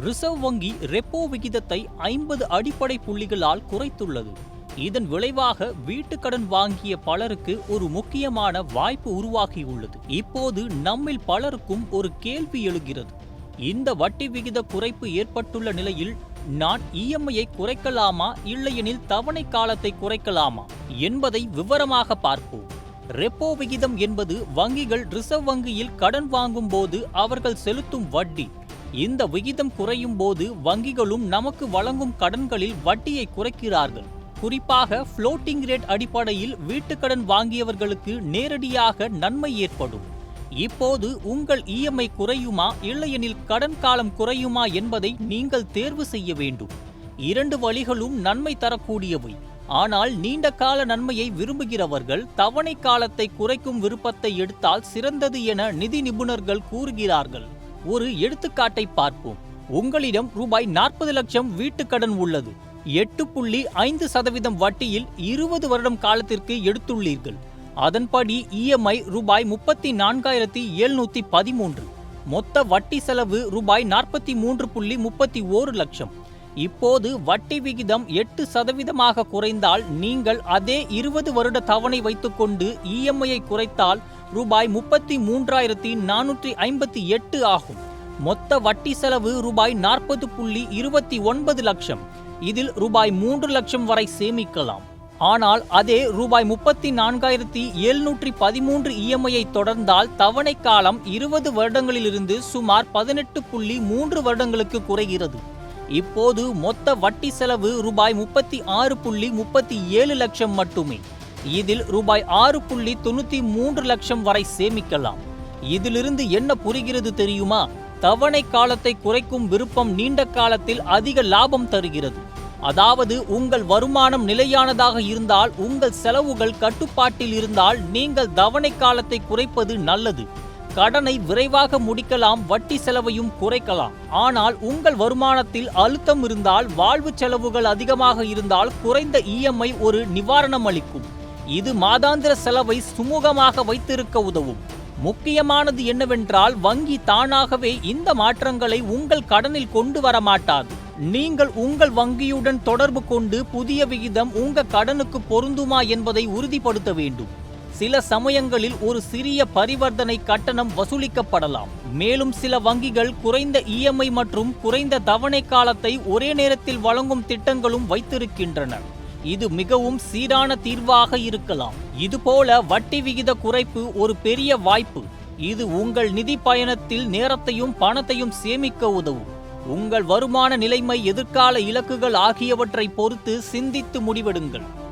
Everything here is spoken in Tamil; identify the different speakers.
Speaker 1: ரிசர்வ் வங்கி ரெப்போ விகிதத்தை 50 அடிப்படை புள்ளிகளால் குறைத்துள்ளது. இதன் விளைவாக வீட்டுக் கடன் வாங்கிய பலருக்கு ஒரு முக்கியமான வாய்ப்பு உருவாகியுள்ளது. இப்போது நம்மில் பலருக்கும் ஒரு கேள்வி எழுகிறது. இந்த வட்டி விகித குறைப்பு ஏற்பட்டுள்ள நிலையில் நான் இஎம்ஐயை குறைக்கலாமா இல்லையெனில் தவணை காலத்தை குறைக்கலாமா என்பதை விவரமாக பார்ப்போம். ரெப்போ விகிதம் என்பது வங்கிகள் ரிசர்வ் வங்கியில் கடன் வாங்கும் போது அவர்கள் செலுத்தும் வட்டி. இந்த விகிதம் குறையும் போது வங்கிகளும் நமக்கு வழங்கும் கடன்களில் வட்டியை குறைக்கிறார்கள். குறிப்பாக ஃப்ளோட்டிங் ரேட் அடிப்படையில் வீட்டுக்கடன் வாங்கியவர்களுக்கு நேரடியாக நன்மை ஏற்படும். இப்போது உங்கள் இஎம்ஐ குறையுமா இல்லையெனில் கடன் காலம் குறையுமா என்பதை நீங்கள் தேர்வு செய்ய வேண்டும். இரண்டு வழிகளும் நன்மை தரக்கூடியவை. ஆனால் நீண்ட கால நன்மையை விரும்புகிறவர்கள் தவணை காலத்தை குறைக்கும் விருப்பத்தை எடுத்தால் சிறந்தது என நிதி நிபுணர்கள் கூறுகிறார்கள். ஒரு எடுத்துக்காட்டை பார்ப்போம். உங்களிடம் ரூபாய் 40 லட்சம் வீட்டுக்கடன் உள்ளது. 8.5% வட்டியில் 20 வருடம் காலத்திற்கு எடுத்துள்ளீர்கள். அதன்படி இஎம்ஐ ரூபாய் 34,713. மொத்த வட்டி செலவு ரூபாய் 43.31 லட்சம். இப்போது வட்டி விகிதம் 8% குறைந்தால் நீங்கள் அதே 20 வருட தவணை வைத்துக்கொண்டு இஎம்ஐயை குறைத்தால் ரூபாய் 33,458 ஆகும். மொத்த வட்டி செலவு ரூபாய் 40.29 லட்சம். இதில் ரூபாய் 3 லட்சம் வரை சேமிக்கலாம். ஆனால் அதே ரூபாய் 34,713 இஎம்ஐயை தொடர்ந்தால் தவணை காலம் 20 வருடங்களிலிருந்து சுமார் 18.3 வருடங்களுக்கு குறைகிறது. இப்போது மொத்த வட்டி செலவு ரூபாய் 36.37 லட்சம் மட்டுமே. இதில் ரூபாய் 6.93 லட்சம் வரை சேமிக்கலாம். இதிலிருந்து என்ன புரிகிறது தெரியுமா? தவணை காலத்தை குறைக்கும் விருப்பம் நீண்ட காலத்தில் அதிக லாபம் தருகிறது. அதாவது உங்கள் வருமானம் நிலையானதாக இருந்தால், உங்கள் செலவுகள் கட்டுப்பாட்டில் இருந்தால் நீங்கள் தவணை காலத்தை குறைப்பது நல்லது. கடனை விரைவாக முடிக்கலாம், வட்டி செலவையும் குறைக்கலாம். ஆனால் உங்கள் வருமானத்தில் அழுத்தம் இருந்தால், வாழ்வு செலவுகள் அதிகமாக இருந்தால் குறைந்த இஎம்ஐ ஒரு நிவாரணம் அளிக்கும். இது மாதாந்திர செலவை சுமூகமாக வைத்திருக்க உதவும். முக்கியமானது என்னவென்றால், வங்கி தானாகவே இந்த மாற்றங்களை உங்கள் கடனில் கொண்டு வர மாட்டாது. நீங்கள் உங்கள் வங்கியுடன் தொடர்பு கொண்டு புதிய விகிதம் உங்கள் கடனுக்கு பொருந்துமா என்பதை உறுதிப்படுத்த வேண்டும். சில சமயங்களில் ஒரு சிறிய பரிவர்த்தனை கட்டணம் வசூலிக்கப்படலாம். மேலும் சில வங்கிகள் குறைந்த இஎம்ஐ மற்றும் குறைந்த தவணை காலத்தை ஒரே நேரத்தில் வழங்கும் திட்டங்களும் வைத்திருக்கின்றன. இது மிகவும் சீரான தீர்வாக இருக்கலாம். இதுபோல வட்டி விகித குறைப்பு ஒரு பெரிய வாய்ப்பு. இது உங்கள் நிதி பயணத்தில் நேரத்தையும் பணத்தையும் சேமிக்க உதவும். உங்கள் வருமான நிலைமை, எதிர்கால இலக்குகள் ஆகியவற்றை பொறுத்து சிந்தித்து முடிவெடுங்கள்.